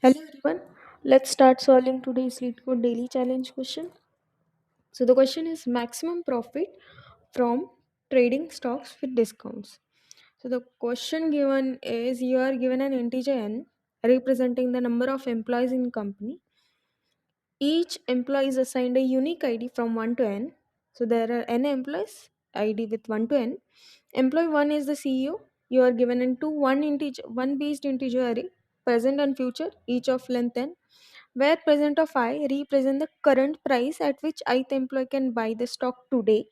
Hello everyone. Let's start solving today's Leetcode daily challenge question. So the question is maximum profit from trading stocks with discounts. So the question given is you are given an integer n representing the number of employees in company. Each employee is assigned a unique ID from 1 to n. So there are n employees, ID with 1 to n. Employee 1 is the CEO. You are given into one based integer array, present and future, each of length n, where present of I represent the current price at which ith employee can buy the stock today,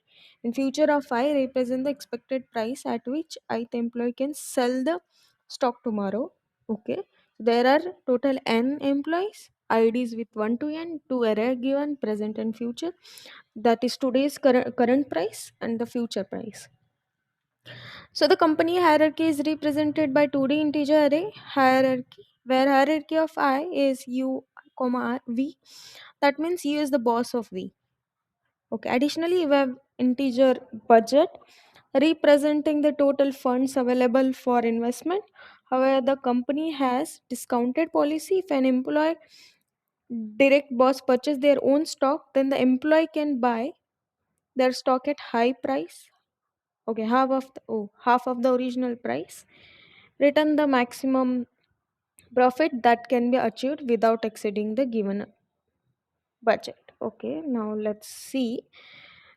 and future of I represent the expected price at which ith employee can sell the stock tomorrow. Okay, there are total n employees, IDs with 1 to n, two array given, present and future. That is today's current price and the future price. So the company hierarchy is represented by 2D integer array hierarchy, where hierarchy of I is u, comma v. That means u is the boss of v. Okay. Additionally, we have integer budget representing the total funds available for investment. However, the company has discounted policy. If an employee direct boss purchase their own stock, then the employee can buy their stock at high price. Okay, half of the original price. Return the maximum profit that can be achieved without exceeding the given budget. Okay, now let's see.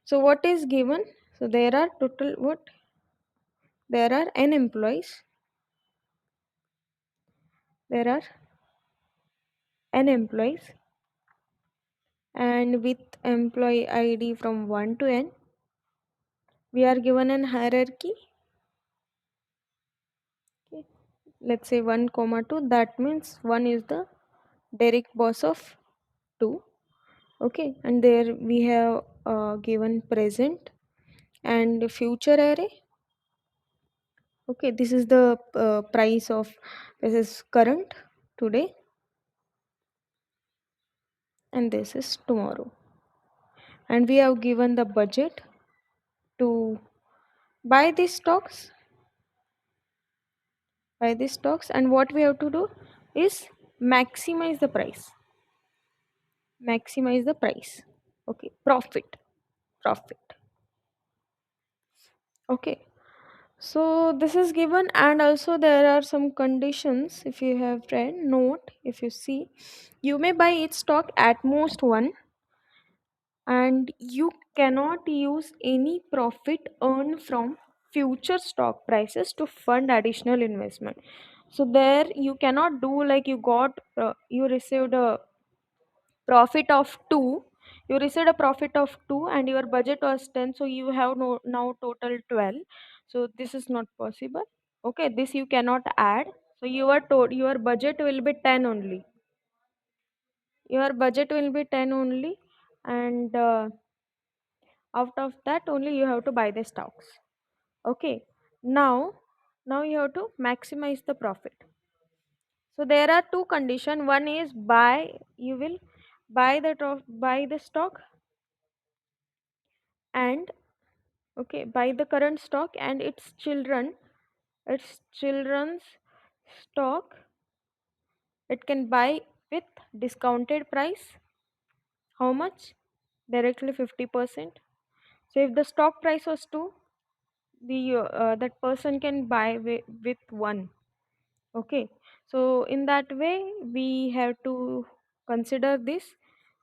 So what is given? So there are total what? There are n employees. There are n employees, and with employee ID from 1 to n, we are given an hierarchy. Okay. Let's say 1 comma 2. That means 1 is the direct boss of 2. Okay, and there we have given present and future array. Okay, this is the price of, this is current today, and this is tomorrow, and we have given the budget to buy these stocks, and what we have to do is maximize the price, okay, profit. Okay, so this is given, and also there are some conditions. If you have read note, if you see, you may buy each stock at most one, and you cannot use any profit earned from future stock prices to fund additional investment. So there you cannot do like you received a profit of 2, and your budget was 10, so you have now total 12. So this is not possible. Okay, this you cannot add. So your budget will be 10 only. And out of that only you have to buy the stocks. Okay, now you have to maximize the profit. So there are two conditions. One is you will buy the stock, and okay, buy the current stock and its children's stock. It can buy with discounted price. How much? Directly 50%. So if the stock price was 2, the that person can buy with 1. Okay, so in that way we have to consider this.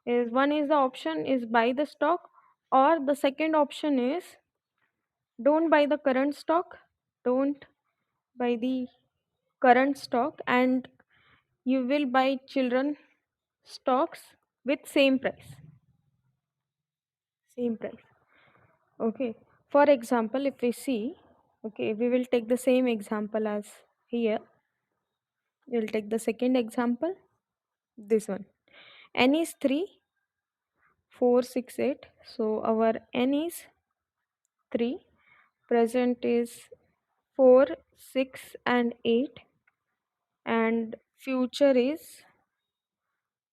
Is one is the option is buy the stock, or the second option is don't buy the current stock, don't buy the current stock, and you will buy children stocks with same price. Okay, for example, if we see, okay, we will take the same example as here. We'll take the second example, this one. N is 3, 4, 6, 8. So our N is 3, present is 4, 6, and 8, and future is,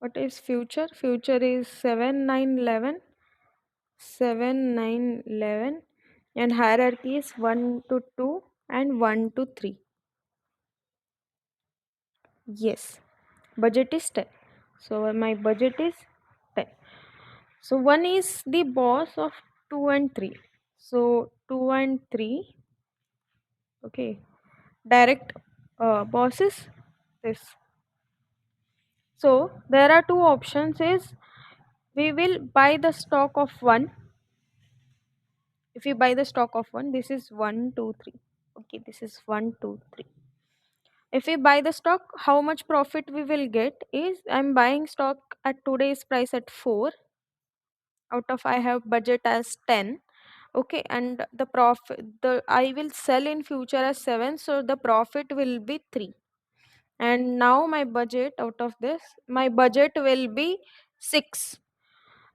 what is future? Future is 7, 9, 11, 7, 9, 11, and hierarchy is 1 to 2 and 1 to 3. Yes. Budget is 10. So my budget is 10. So 1 is the boss of 2 and 3. So 2 and 3, okay, direct boss is this. So there are two options is we will buy the stock of 1. If we buy the stock of 1, this is 1, 2, 3. Okay, this is 1, 2, 3. If we buy the stock, how much profit we will get is I'm buying stock at today's price at 4, out of I have budget as 10. Okay, and the profit, the I will sell in future as 7, so the profit will be 3. And now my budget, out of this, my budget will be 6.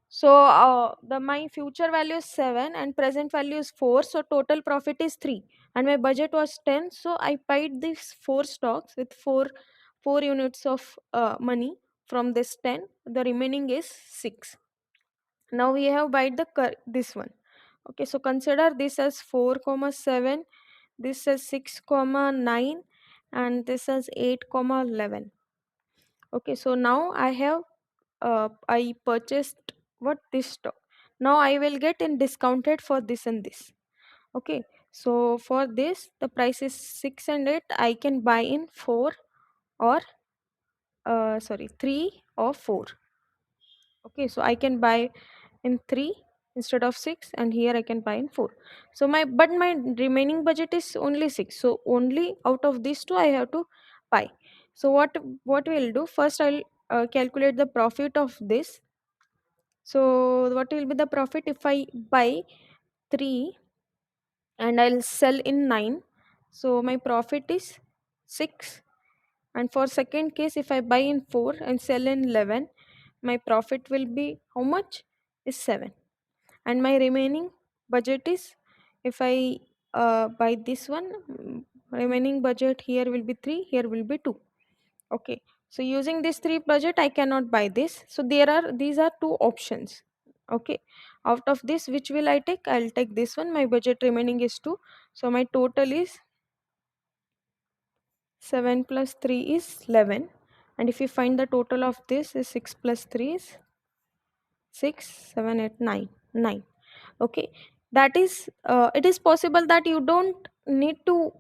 So the my future value is 7 and present value is 4, so total profit is 3, and my budget was 10, so I paid these 4 stocks with 4 units of money from this 10. The remaining is 6. Now we have buy the this one. Okay, so consider this as 4 comma 7, this as 6 comma 9, and this as 8 comma 11. Okay, so now I purchased what this stock. Now I will get in discounted for this and this. Okay, so for this the price is 6 and 8. I can buy in 4 or 3 or 4. Okay, so I can buy in 3 instead of 6, and here I can buy in 4. So my remaining budget is only 6, so only out of these two I have to buy. So what we'll do first, I'll calculate the profit of this. So what will be the profit if I buy 3 and I'll sell in 9? So my profit is 6. And for second case, if I buy in 4 and sell in 11, my profit will be how much? Is 7. And my remaining budget is, if I buy this one, remaining budget here will be 3, here will be 2. Okay, so using this 3 budget I cannot buy this, so these are two options. Okay, out of this which will I take? I'll take this one. My budget remaining is 2, so my total is 7 plus 3 is 11. And if you find the total of this is 6 plus 3 is 6, 7, 8, 9, 9. Okay, that is it is possible that you don't need to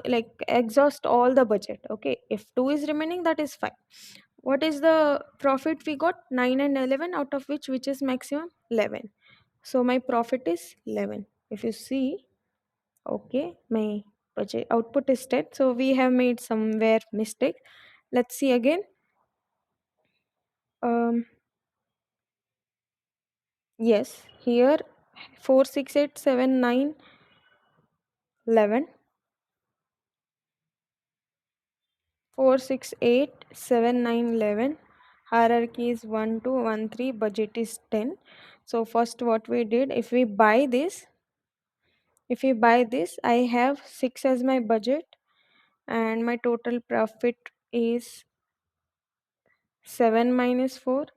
like exhaust all the budget. Okay, if 2 is remaining, that is fine. What is the profit we got? 9 and 11, out of which is maximum? 11. So my profit is 11. If you see, okay, my budget output is 10. So we have made somewhere mistake. Let's see again. um yes, here 4, 6, 8, 7, 9, 11. 4, 6, 8, 7, 9, 11. Hierarchy is 1, 2, 1, 3. Budget is 10. So first what we did, if we buy this, I have 6 as my budget, and my total profit is 7 minus 4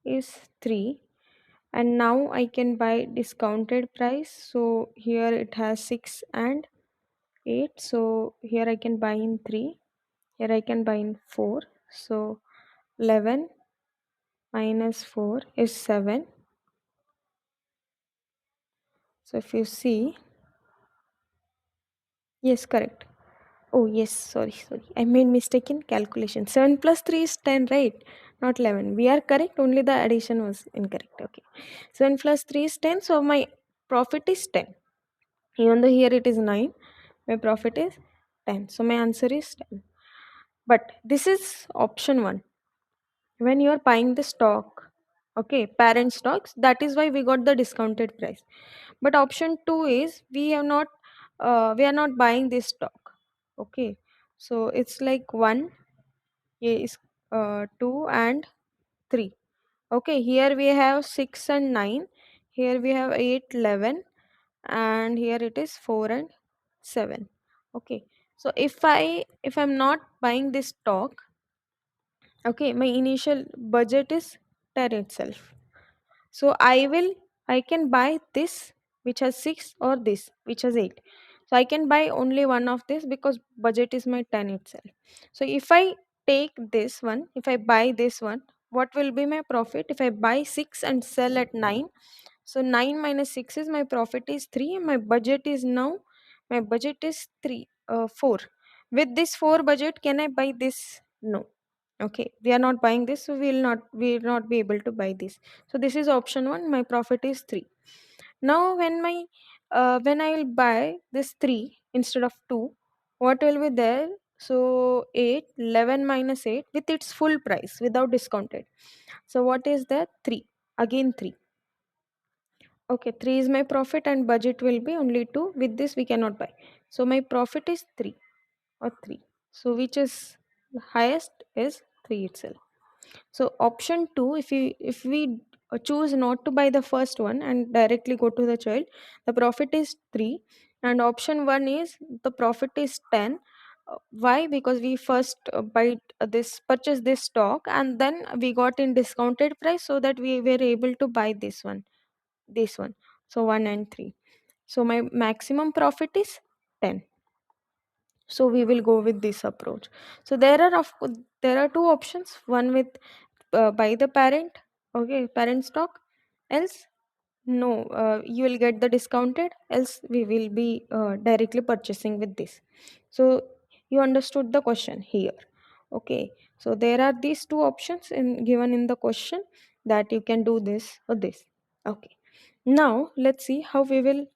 is 3. And now I can buy discounted price. So here it has 6 and 8. So here I can buy in 3. Here I can buy in 4. So 11 minus 4 is 7. So if you see, yes, correct. Oh yes, sorry. I made mistake in calculation. 7 plus 3 is 10, right? Not 11. We are correct, only the addition was incorrect. Okay. 7 plus 3 is 10, so my profit is 10. Even though here it is 9, my profit is 10. So my answer is 10. But this is option 1. When you are buying the stock, okay, parent stocks, that is why we got the discounted price. But option 2 is we are not buying this stock. Okay, so it's like 1 is 2 and 3. Okay, here we have 6 and 9, here we have 8, 11, and here it is 4 and 7. Okay, so if I'm not buying this stock, okay, my initial budget is 10 itself. So I can buy this which has 6 or this which has 8. So I can buy only one of this because budget is my 10 itself. So if I take this one, if I buy this one, what will be my profit? If I buy 6 and sell at 9, so 9 minus 6 is my profit is 3, and my budget is now, my budget is 4. With this 4 budget, can I buy this? No. Okay, we are not buying this, so we will not be able to buy this. So this is option 1, my profit is 3. Now when I will buy this 3 instead of 2, what will be there? So 8, 11 minus 8 with its full price without discounted. So what is that? 3. Again 3. Okay, 3 is my profit and budget will be only 2. With this we cannot buy. So my profit is 3 or 3. So which is highest is 3 itself. So option 2, if we choose not to buy the first one and directly go to the child, the profit is 3, and option 1 is the profit is 10. Why? Because we first buy this purchase this stock, and then we got in discounted price, so that we were able to buy this one. So 1 and 3. So my maximum profit is 10. So we will go with this approach. So there are two options, one with by the parent, okay, parent stock, else no, you will get the discounted, else we will be directly purchasing with this. So you understood the question here. Okay, so there are these two options given in the question, that you can do this or this. Okay, now let's see how we will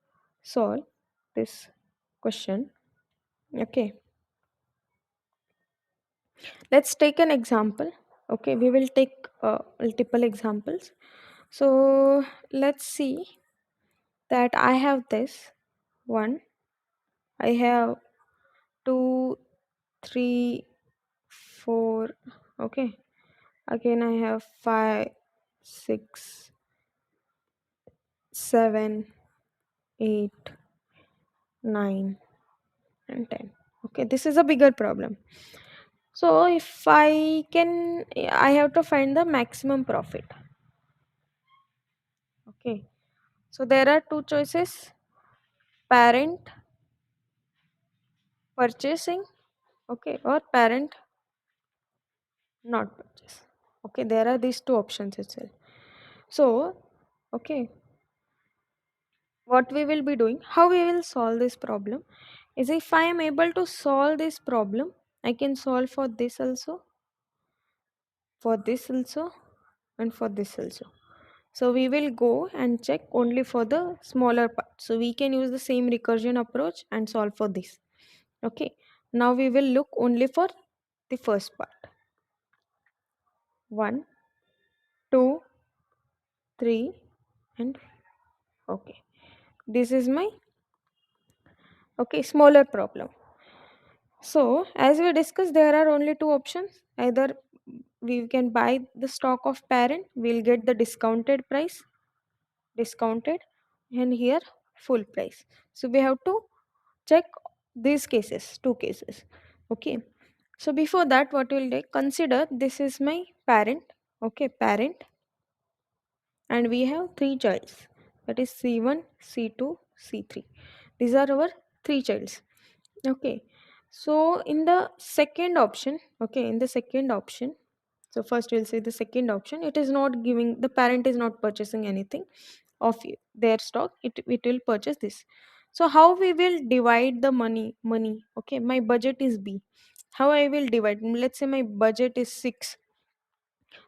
solve this question. Okay, let's take an example. Okay, we will take multiple examples. So let's see that I have this one, I have two, three, four. Okay, again I have 5, 6, 7, 8, 9, and 10. Okay, this is a bigger problem. So if I have to find the maximum profit. Okay, so there are two choices: parent purchasing, okay, or parent not purchase. Okay, there are these two options itself. So okay, what we will be doing, how we will solve this problem is, if I am able to solve this problem, I can solve for this also, for this also, and for this also. So we will go and check only for the smaller part. So we can use the same recursion approach and solve for this. Okay, now we will look only for the first part. 1, 2, 3, and okay, this is my smaller problem. So as we discussed, there are only two options: either we can buy the stock of parent, we'll get the discounted price, discounted, and here full price. So we have to check these cases, two cases. Okay, so before that, what we'll do, consider this is my parent. Okay, parent, and we have three childs, that is C1, C2, C3. These are our three childs. Okay, so in the second option, so first we'll say the second option, it is not giving, the parent is not purchasing anything of their stock, it will purchase this. So how we will divide the money? Okay, my budget is B. How I will divide? Let's say my budget is 6.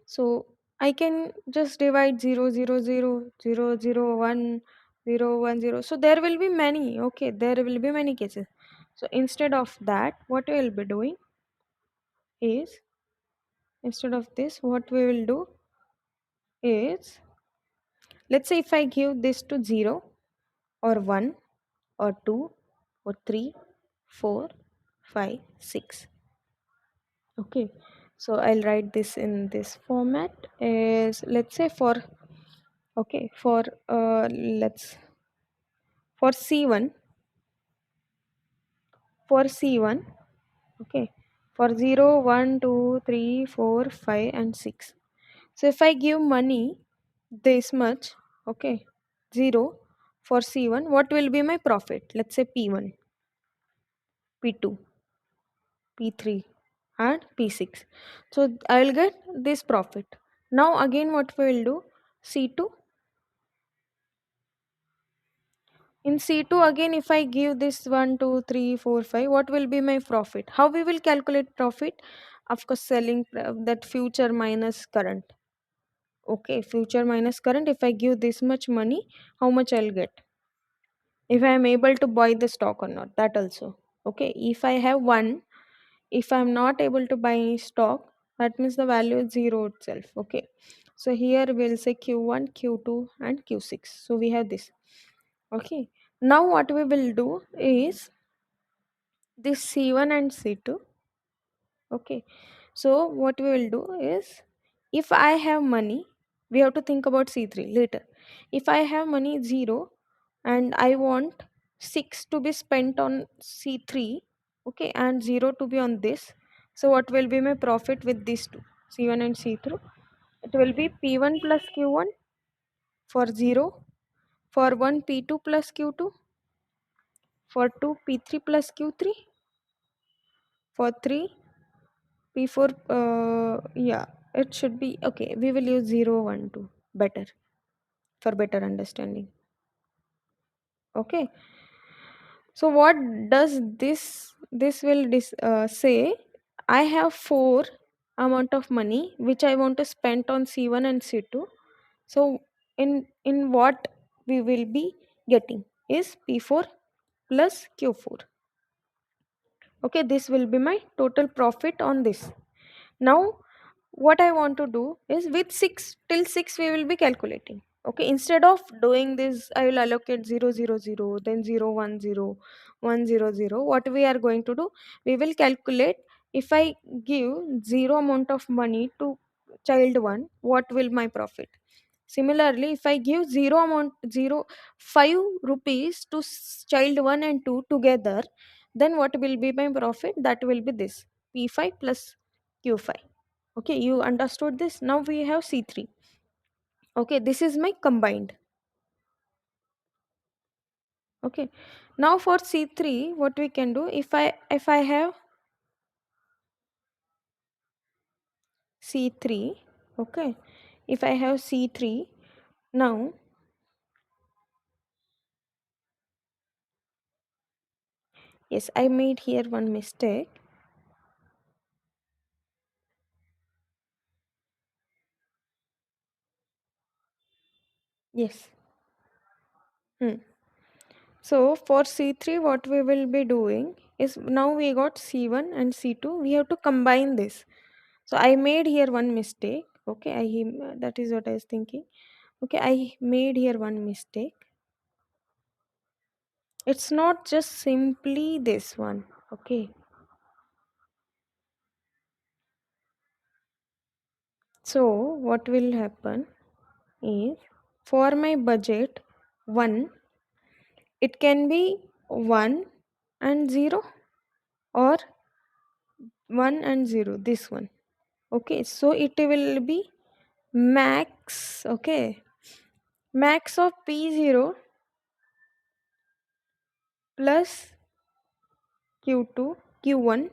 So I can just divide 0, 0, 0, 0, 0, 0, 1, 0, 1, 0. So there will be many. Okay, there will be many cases. So instead of that, what we will be doing is, instead of this, what we will do is, let's say if I give this to 0 or 1 or 2 or 3, 4, 5, 6. Okay, so I'll write this in this format, is, let's say for, okay, for let's, for C1, okay, for 0, 1, 2, 3, 4, 5, and 6. So if I give money this much, okay, 0 for C1, what will be my profit? Let's say P1, P2, P3, and P6. So I will get this profit. Now again what we will do, C2. In C2 again, if I give this 1, 2, 3, 4, 5, what will be my profit? How we will calculate profit? Of course, selling that future minus current. Okay, future minus current. If I give this much money, how much I'll get? If I am able to buy the stock or not, that also. Okay, if I have one, if I'm not able to buy any stock, that means the value is zero itself. Okay, so here we'll say Q1, Q2, and Q6. So we have this. Okay, now what we will do is this C1 and C2. Okay, so what we will do is, if I have money, we have to think about C3 later. If I have money 0 and I want 6 to be spent on C3, okay, and 0 to be on this, so what will be my profit with these two, C1 and C3? It will be P1 plus Q1 for 0, for 1 P2 plus Q2, for 2 P3 plus Q3, for 3 P4, yeah, it should be okay. We will use 0, 1, 2 better for better understanding. Okay. So what does this will say? I have 4 amount of money which I want to spend on C1 and C2. So in what we will be getting is P4 plus Q4. Okay, this will be my total profit on this. Now what I want to do is with 6 till 6 we will be calculating. Okay, instead of doing this, I will allocate 0 0 0, then 0 1 0 1 0 0. What we are going to do, we will calculate, if I give 0 amount of money to child 1, what will my profit? Similarly, if I give 0 amount, 0 5 rupees to child 1 and 2 together, then what will be my profit? That will be this, P5 plus Q5. Okay, you understood this. Now we have C3. Okay, this is my combined. Okay, now for C3 what we can do, if I have C3, okay, if I have C3, now yes, I made here one mistake. Yes. Hmm. So for C3 what we will be doing is, now we got C1 and C2, we have to combine this. So I made here one mistake. Okay, that is what I was thinking. Okay, I made here one mistake. It's not just simply this one. Okay, so what will happen is, for my budget 1, it can be 1 and 0, or 1 and 0, this one. Okay, so it will be max. Okay, max of P0 plus Q2 Q1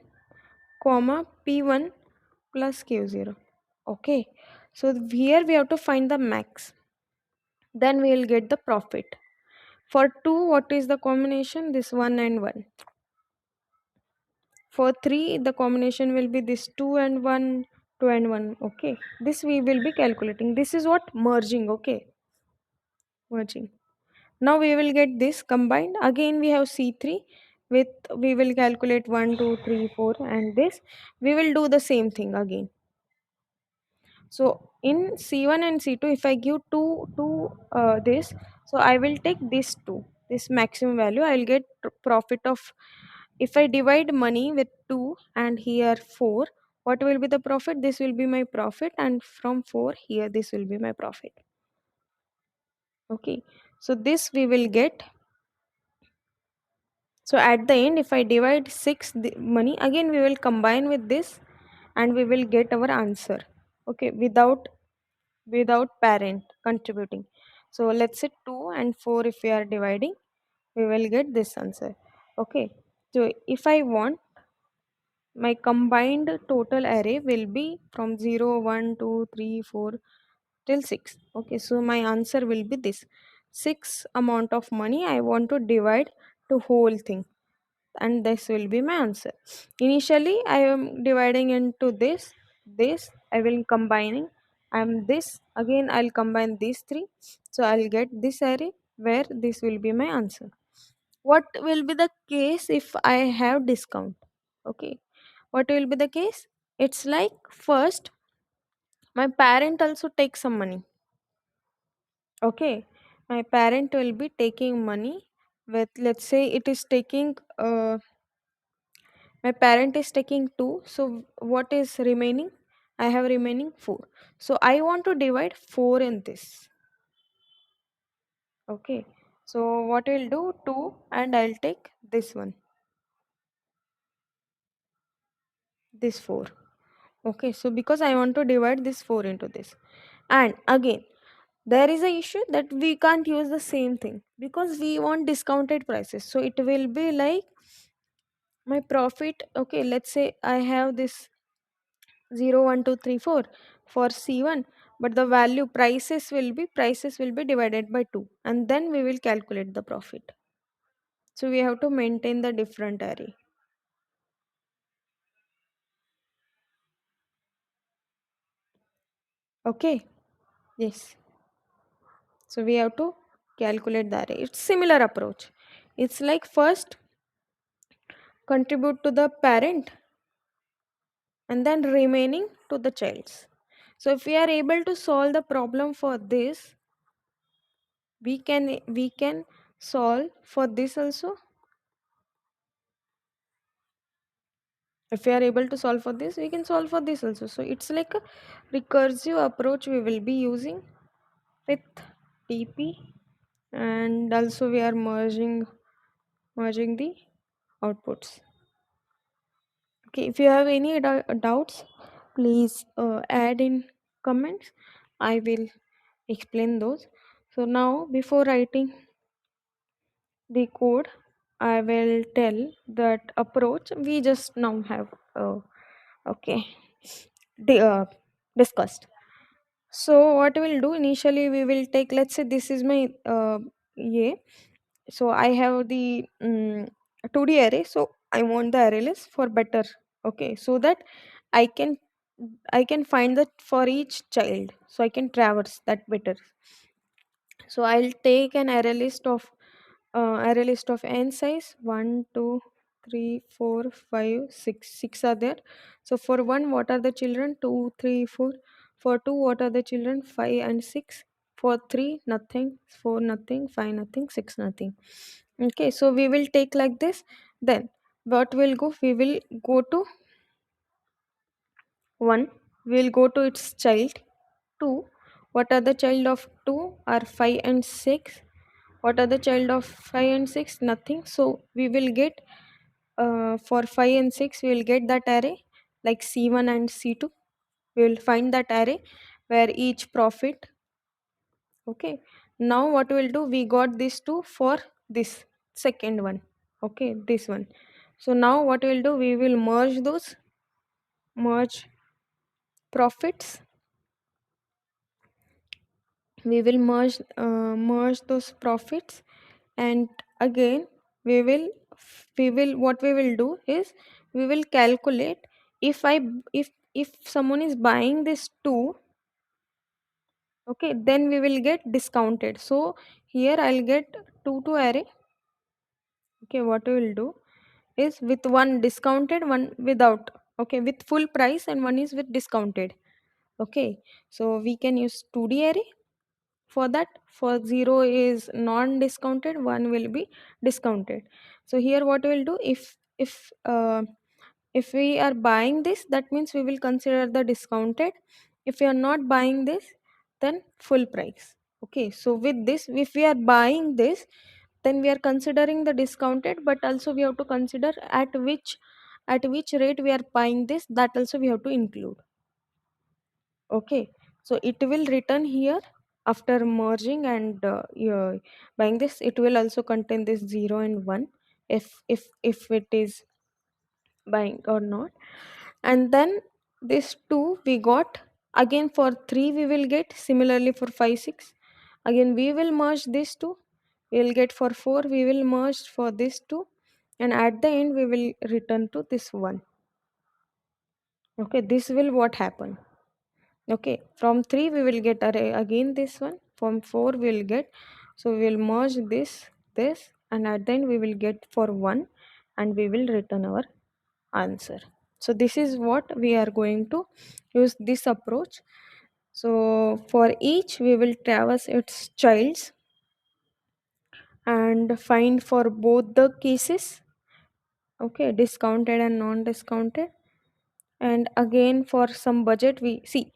comma P1 plus Q0. Okay, so here we have to find the max, then we will get the profit. For 2, what is the combination? This 1 and 1. For 3, the combination will be this 2 and 1, 2 and 1. Okay, this we will be calculating. This is what merging. Okay, merging. Now we will get this combined. Again we have C3 with, we will calculate 1, 2, 3, 4, and this. We will do the same thing again. So in C1 and C2, if I give 2 this, so I will take this 2, this maximum value. I will get profit of, if I divide money with 2 and here 4, what will be the profit? This will be my profit, and from 4 here this will be my profit. Okay, so this we will get. So at the end, if I divide 6 money, again we will combine with this and we will get our answer. Okay, without parent contributing. So let's say 2 and 4, if we are dividing, we will get this answer. Okay, so if I want, my combined total array will be from 0 1 2 3 4 till 6. Okay, so my answer will be this 6 amount of money I want to divide to whole thing, and this will be my answer. Initially I am dividing into this I will combining, I'm this again I'll combine these three, so I'll get this array where this will be my answer. What will be the case if I have discount? Okay, what will be the case? It's like first my parent also takes some money. Okay, my parent will be taking money with, let's say it is taking my parent is taking 2, so what is remaining? I have remaining 4, so I want to divide 4 in this. Okay, so what will do 2 and I'll take this one, this 4. Okay, so because I want to divide this 4 into this, and again there is a issue that we can't use the same thing because we want discounted prices, so it will be like my profit. Okay, let's say I have this 0 1 2 3 4 for C1, but the value prices will be divided by 2, and then we will calculate the profit. So we have to maintain the different array. Okay, yes, so we have to calculate the array. It's similar approach. It's like first contribute to the parent and then remaining to the childs. So if we are able to solve the problem for this, we can solve for this also. If we are able to solve for this, we can solve for this also. So it's like a recursive approach we will be using with TP, and also we are merging the outputs. Okay, if you have any doubts, please add in comments. I will explain those. So now before writing the code, I will tell that approach we just now have okay discussed. So what we'll do initially, we will take, let's say this is my a. So I have the 2D array. So I want the array list for better. Okay, so that I can I can find that for each child. So I can traverse that better. So I'll take an array list of n size 1 2 3 4 5 6. 6 are there. So for 1, what are the children? 2 3 4. For 2, what are the children? 5 and 6. For 3, nothing. 4, nothing. 5, nothing. 6, nothing. Okay, so we will take like this. Then what will go? We will go to 1. We will go to its child. 2. What are the child of 2? Are 5 and 6. What are the child of 5 and 6? Nothing. So we will get for 5 and 6 we will get that array like C1 and C2. We will find that array where each profit. Okay, now what we'll do, we got these two for this second one. Okay, this one. So now what we'll do, we will merge profits. We will merge those profits, and again we will what we will do is we will calculate if I if someone is buying this two. Okay, then we will get discounted. So here I'll get 2 to array. Okay, what we will do is with one discounted, one without. Okay, with full price, and one is with discounted. Okay, so we can use 2D array for that. For 0 is non discounted, 1 will be discounted. So here what we'll do, if we are buying this, that means we will consider the discounted. If we are not buying this, then full price. Okay, so with this, if we are buying this, then we are considering the discounted, but also we have to consider at which rate we are buying this, that also we have to include. Okay, so it will return here after merging and buying this. It will also contain this 0 and 1 if it is buying or not. And then this 2 we got, again for 3 we will get, similarly for 5 6 again we will merge this 2, we will get for 4 we will merge for this 2, and at the end we will return to this 1. Okay, this will what happen. Okay, from 3 we will get array again this one, from 4 we will get, so we will merge this, and at the end we will get for 1, and we will return our answer. So this is what we are going to use this approach. So for each we will traverse its childs and find for both the cases, okay, discounted and non discounted. And again for some budget, we see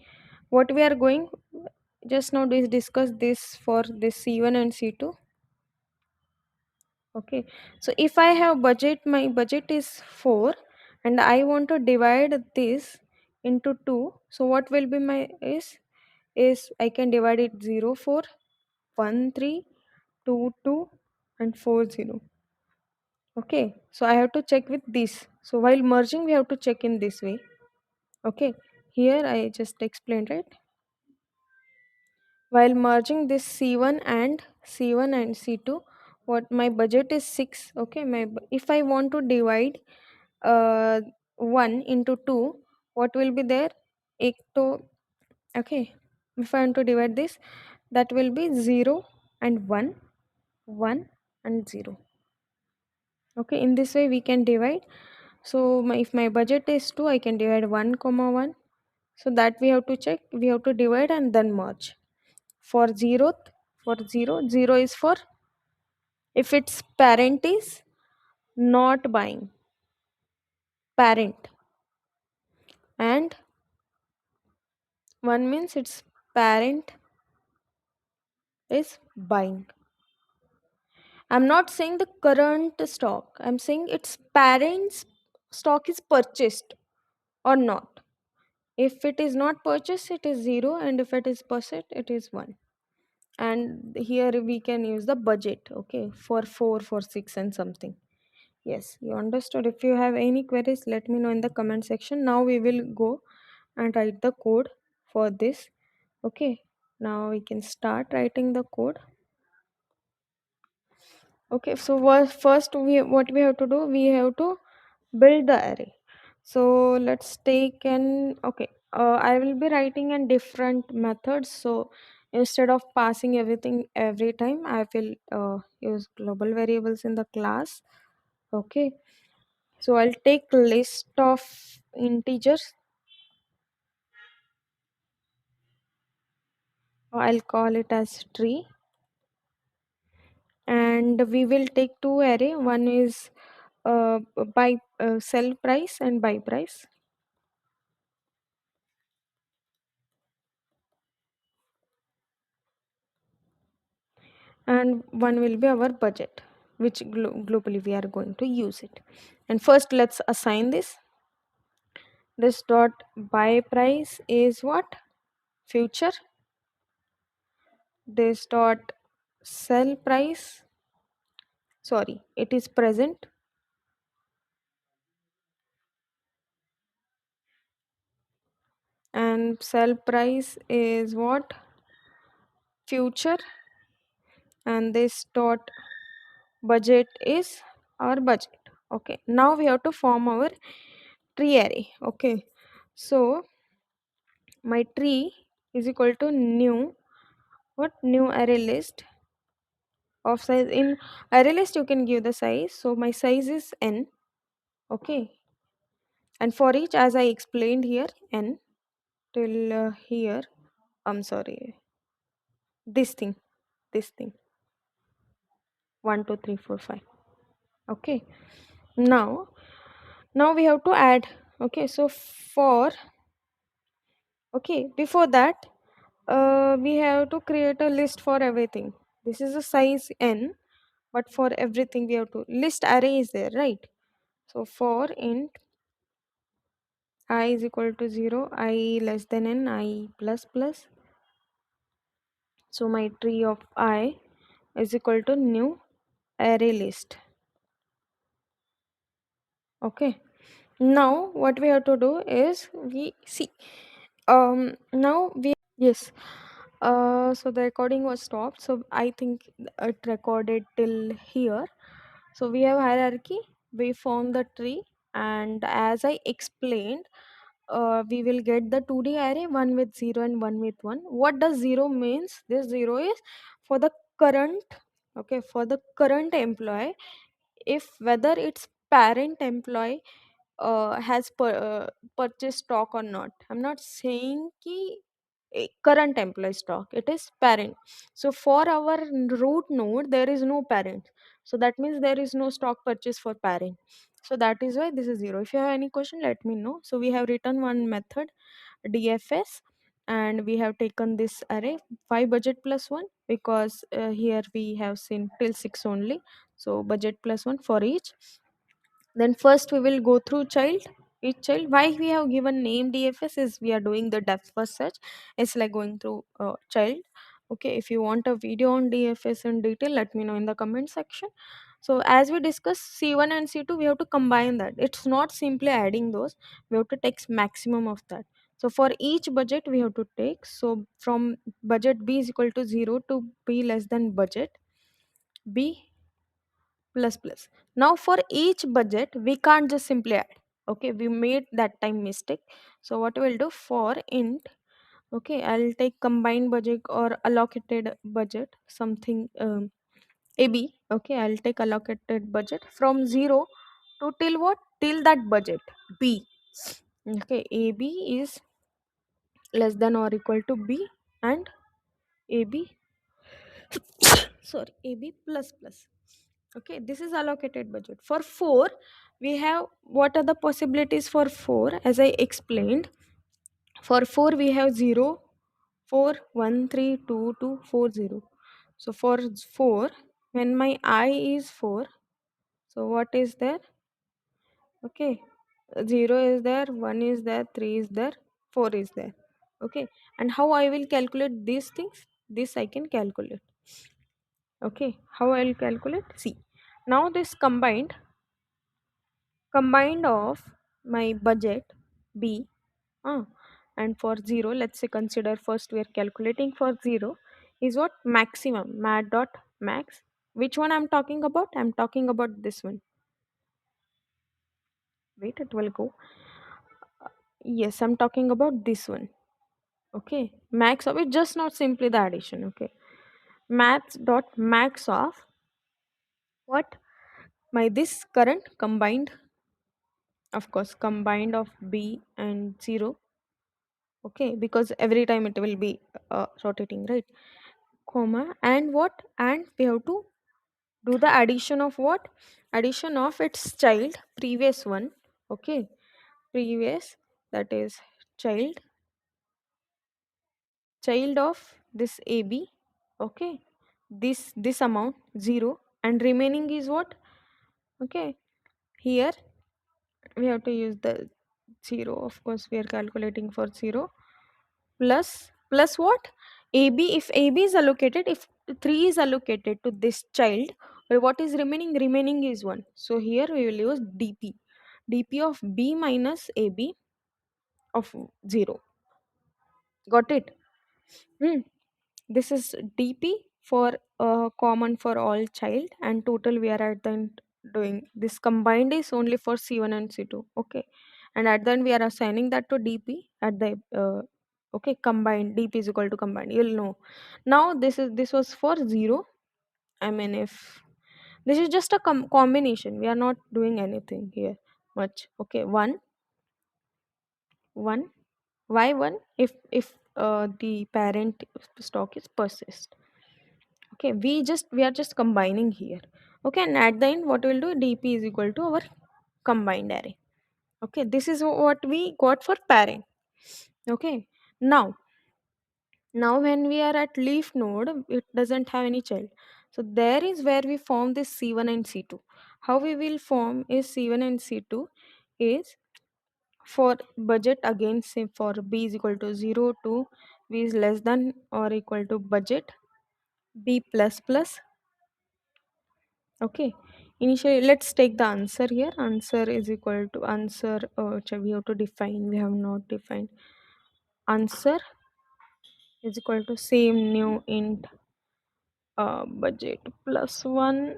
what we are going, just now is discuss this for this C1 and C2. Okay, so if I have budget, my budget is 4, and I want to divide this into 2, so what will be my is I can divide it 0 4 1 3 2 2 and 4 0. Okay, so I have to check with this. So while merging we have to check in this way. Okay, here I just explained, right? While merging this C1 and C2, what my budget is 6. Okay, if I want to divide uh 1 into 2, what will be there? Ek to, okay, if I want to divide this, that will be 0 and 1, 1 and 0. Okay, in this way we can divide. So if my budget is 2, I can divide 1 comma 1. So that we have to check, we have to divide and then merge. For zeroth, for 0, 0 is for if its parent is not buying, parent, and 1 means its parent is buying. I'm not saying the current stock, I'm saying its parent's stock is purchased or not. If it is not purchased, it is 0, and if it is purchased, it is 1. And here we can use the budget, okay, for 4, for 6 and something. Yes, you understood. If you have any queries, let me know in the comment section. Now we will go and write the code for this. Okay, now we can start writing the code. Okay, so first what we have to do, we have to build the array. So let's take an, okay, I will be writing in different methods. So instead of passing everything every time, I will use global variables in the class. Okay, so I'll take list of integers. I'll call it as tree, and we will take two array. One is by sell price and buy price, and one will be our budget, which globally we are going to use it. And first let's assign this dot buy price is what, future. This dot sell price, sorry, it is present. And sell price is what, future. And this dot budget is our budget. Okay, now we have to form our tree array. Okay, so my tree is equal to new, what, new array list of size. In array list you can give the size, so my size is n. Okay, and for each, as I explained here, n till here, I'm sorry, this thing 1 2 3 4 5. Okay, now we have to add. Okay, so for, okay, before that, we have to create a list for everything. This is a size n, but for everything we have to list array is there, right? So for int I is equal to 0, I less than n, I plus plus. So my tree of I is equal to new array list. Okay, Now what we have to do is we see. Now we yes. So the recording was stopped. So I think it recorded till here. So we have hierarchy. We form the tree, and as I explained, we will get the 2D array, one with 0 and one with 1. What does 0 means? This 0 is for the current, okay, for the current employee, if whether its parent employee has purchased stock or not. I'm not saying ki current employee stock, it is parent. So for our root node there is no parent, so that means there is no stock purchase for parent. So that is why this is 0. If you have any question, let me know. So we have written one method, dfs, and we have taken this array 5 budget plus 1, because here we have seen till 6 only. So budget plus 1 for each. Then first we will go through child, each child. Why we have given name dfs is we are doing the depth first search. It's like going through child. Okay, if you want a video on dfs in detail, let me know in the comment section. So as we discussed, c1 and c2, we have to combine that. It's not simply adding those, we have to take maximum of that. So for each budget we have to take, so from budget b is equal to 0 to b less than budget b plus plus. Now for each budget we can't just simply add. Okay, we made that time mistake. So what we'll do, for int, okay, I'll take combined budget or allocated budget, something ab. Okay, I'll take allocated budget from 0 to till what, till that budget b. Okay, ab is less than or equal to b, and ab, sorry, ab plus plus. Okay, this is allocated budget. For 4 we have, what are the possibilities for 4? As I explained, for 4 we have 0, 4, 1, 3, 2, 2, 4, 0. So for 4, when my I is 4, so what is there? Okay, 0 is there, 1 is there, 3 is there, 4 is there. Okay, and how I will calculate these things? This I can calculate. Okay, how I'll calculate? See, now this combined of my budget b, uh, and for 0, let's say, consider first we are calculating for 0 is what, maximum, mat dot max. Which one I'm talking about? I'm talking about this one. Wait, it will go. Yes, I'm talking about this one. Okay, max of it, just not simply the addition. Okay, max dot max of what, my this current combined, of course, combined of b and 0. Okay, because every time it will be rotating, right? Comma, and what, and we have to do the addition of what, addition of its child, previous one. Okay, previous, that is child, child of this ab. Okay, this amount 0, and remaining is what? Okay, here we have to use the 0, of course we are calculating for 0, plus what, ab. If ab is allocated, if 3 is allocated to this child, well, what is remaining? Remaining is 1. So here we will use dp of b minus ab of 0. Got it? Hmm. This is dp for common for all child, and total we are at the end doing this combined is only for c1 and c2. Okay, and at the end we are assigning that to dp at the okay, combined, dp is equal to combined, you'll know. Now this was for 0. I mean, if this is just a combination, we are not doing anything here much. Okay, 1, 1. Why 1? If the parent stock is persist. Okay, we are just combining here. Okay, and at the end what we'll do, dp is equal to our combined array. Okay, this is what we got for parent. Okay, now when we are at leaf node, it doesn't have any child. So there is where we form this c1 and c2. How we will form is c1 and c2 is, for budget, again say for b is equal to 0 to b is less than or equal to budget b plus plus. Okay, Initially, let's take the answer here. Answer is equal to answer. We have to define. We have not defined. Answer is equal to same new int budget plus 1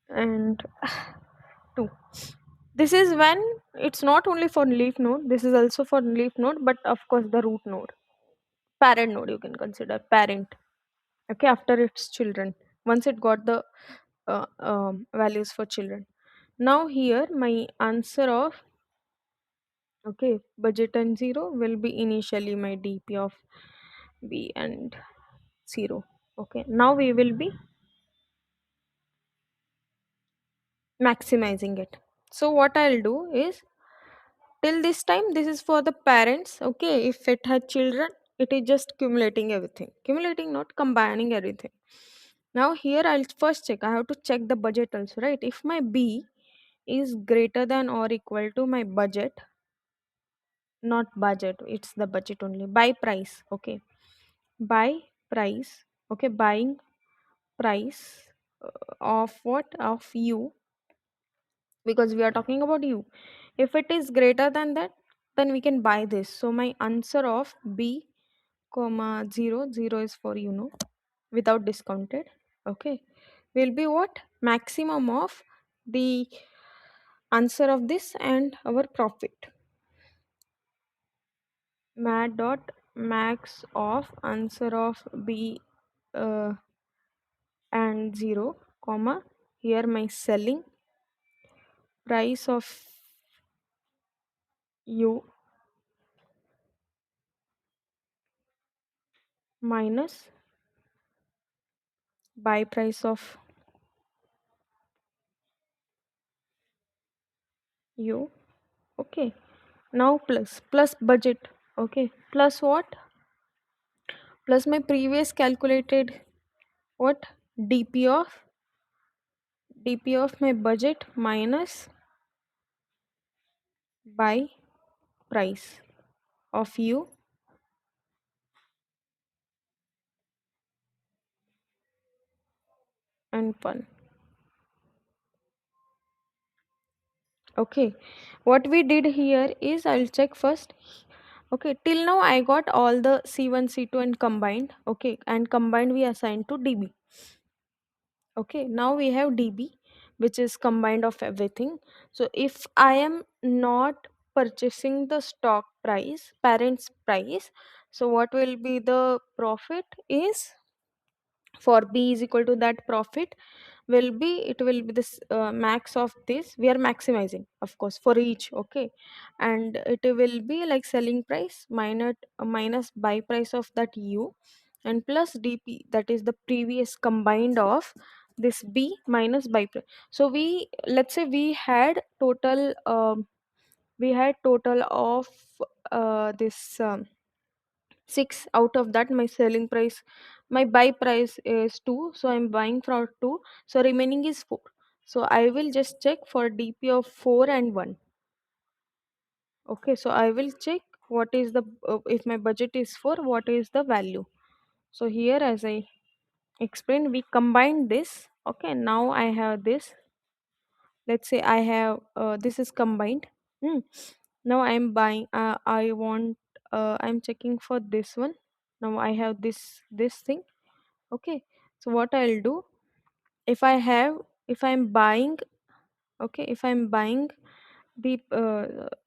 and 2. This is when it's not only for leaf node. This is also for leaf node, but of course the root node, parent node, you can consider parent. Okay, after its children, once it got the values for children. Now here my answer of, okay, budget and 0 will be initially my dp of b and 0. Okay, now we will be maximizing it. So what I'll do is, till this time this is for the parents. Okay, if it had children, it is just accumulating everything, accumulating, not combining everything. Now here I'll first check, I have to check the budget also, right? If my b is greater than or equal to my budget, not budget, it's the budget only, buy price. Okay, buy price. Okay, buying price of what, of u, because we are talking about u. If it is greater than that, then we can buy this. So my answer of b comma 0, 0 is for, without discounted. Okay, will be what, maximum of the answer of this and our profit. Mat dot max of answer of b uh, and 0 comma, here my selling price of u minus buy price of u. Okay, now plus budget. Okay, plus what, plus my previous calculated what, dp of, dp of my budget minus buy price of u and 1. Okay, what we did here is, I'll check first. Okay, till now I got all the c1 c2 and combined. Okay, and combined we assigned to db. Okay, now we have db, which is combined of everything. So if I am not purchasing the stock price, parent's price, so what will be the profit is, for b is equal to that profit will be, it will be this max of this, we are maximizing of course for each. Okay, and it will be like selling price minus buy price of that u and plus dp, that is the previous combined of this b minus buy price. So we, let's say we had total we had total of this 6. Out of that my selling price, my buy price is 2, so I'm buying for 2, so remaining is 4. So I will just check for dp of 4 and 1. Okay, so I will check what is the if my budget is 4, what is the value. So here, as I explained, we combine this. Okay, now I have this, let's say I have this is combined. Hmm. Now I'm buying, I want, I'm checking for this one. Now I have this thing. Okay, so what I'll do, if I have, if I'm buying, okay, if I'm buying the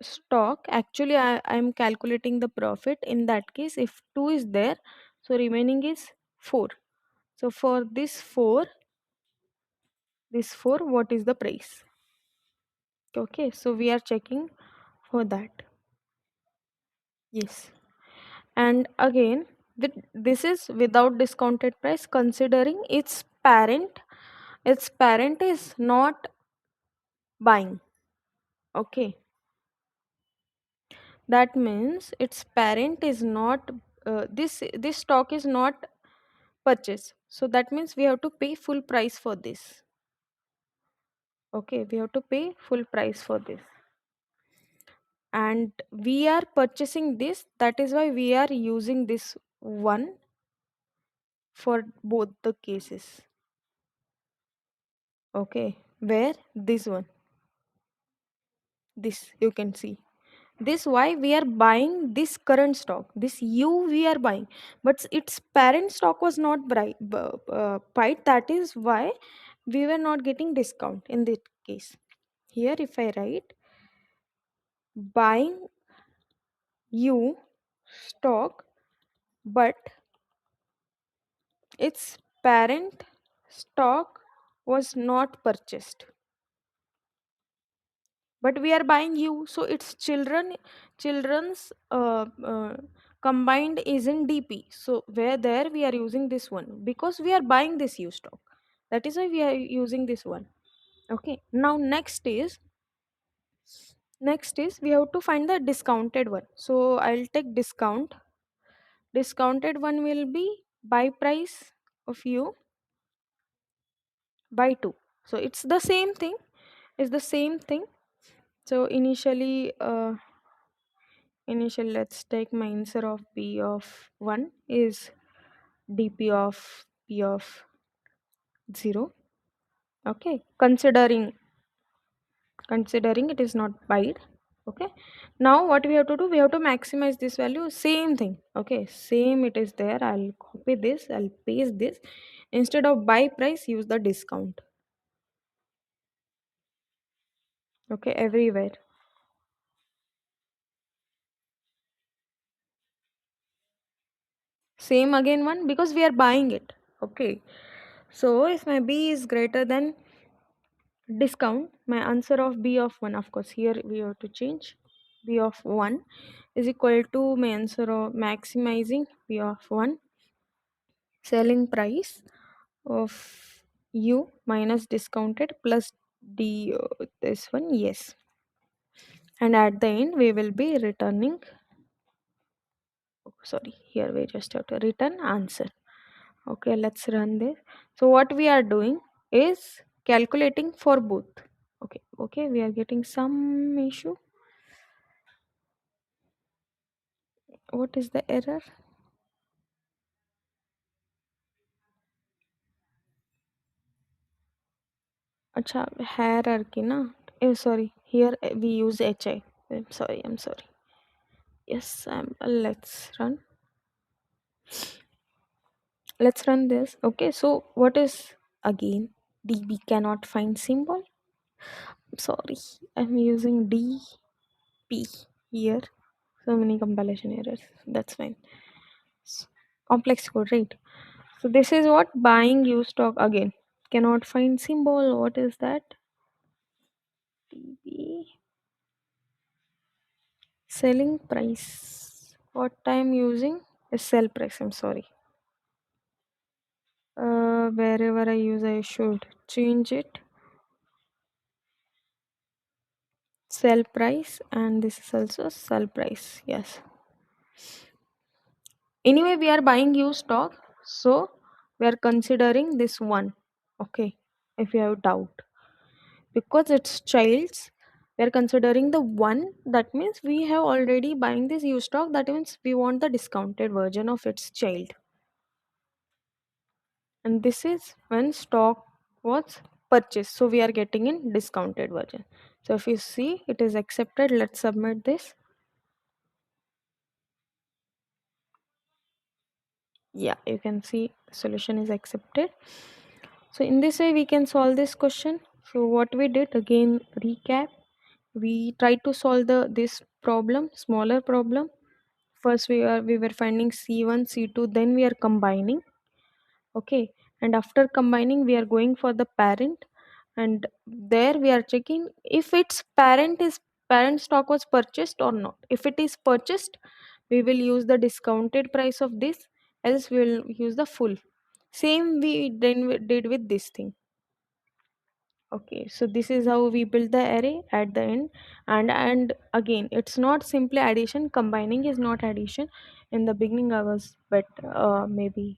stock, actually I'm calculating the profit. In that case, if 2 is there, so remaining is 4. So for this 4, this 4, what is the price? Okay, so we are checking for that. Yes, and again, this is without discounted price, considering its parent is not buying. Okay, that means its parent is not, this stock is not purchased, so that means we have to pay full price for this. Okay, we have to pay full price for this, and we are purchasing this, that is why we are using this one for both the cases. Okay, where this one, this you can see. This why we are buying this current stock, this u we are buying, but its parent stock was not pied. That is why we were not getting discount in this case. Here if I write buying u stock, but its parent stock was not purchased, but we are buying u, so its children's combined is in dp, so where there we are using this one because we are buying this u stock. That is why we are using this one. Okay, now next is we have to find the discounted one, so I'll take discounted one will be buy price of u by 2. So it's the same thing, it's the same thing. So initially let's take my answer of p of 1 is dp of p of 0. Okay, considering it is not byte. Okay, now what we have to do, we have to maximize this value, same thing. Okay, same it is there, I'll copy this, I'll paste this. Instead of buy price, use the discount. Okay, everywhere same again one because we are buying it. Okay, so if my b is greater than discount, my answer of b of 1, of course here we have to change, b of 1 is equal to my answer of maximizing b of 1 selling price of u minus discounted plus d this one, yes. And at the end we will be returning, sorry, here we just have to return answer. Okay, let's run this. So what we are doing is calculating for both. Okay, we are getting some issue. What is the error? Acha, hierarchy na. Sorry, here we use hi. I'm sorry. Yes, let's run this. Okay, so what is again db cannot find symbol. Sorry, I'm using dp here. So many compilation errors. That's fine. S- Complex code, right? So this is what buying used stock again. Cannot find symbol. What is that? db selling price. What I'm using is sell price. I'm sorry. Wherever I use, I should change it. Sell price, and this is also sell price. Yes. Anyway, we are buying used stock, so we are considering this one. Okay, if you have doubt, because it's child's, we are considering the one. That means we have already buying this used stock. That means we want the discounted version of its child, and this is when stock was purchased. So we are getting in discounted version. So if you see it is accepted, let's submit this. Yeah, you can see solution is accepted. So in this way we can solve this question. So what we did, again recap, we tried to solve this problem, smaller problem. First we were finding c1 c2, then we are combining. Okay, and after combining we are going for the parent, and there we are checking if its parent stock was purchased or not. If it is purchased, we will use the discounted price of this, else we will use the full. Same we did with this thing. Okay, so this is how we build the array at the end. And again, it's not simply addition, combining is not addition. In the beginning I was, but maybe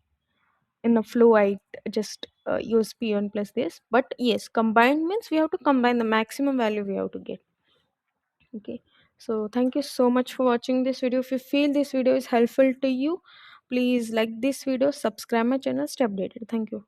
in the flow I just use p1 plus this, but yes, combined means we have to combine the maximum value we have to get. Okay, so thank you so much for watching this video. If you feel this video is helpful to you, please like this video, subscribe my channel, stay updated. Thank you.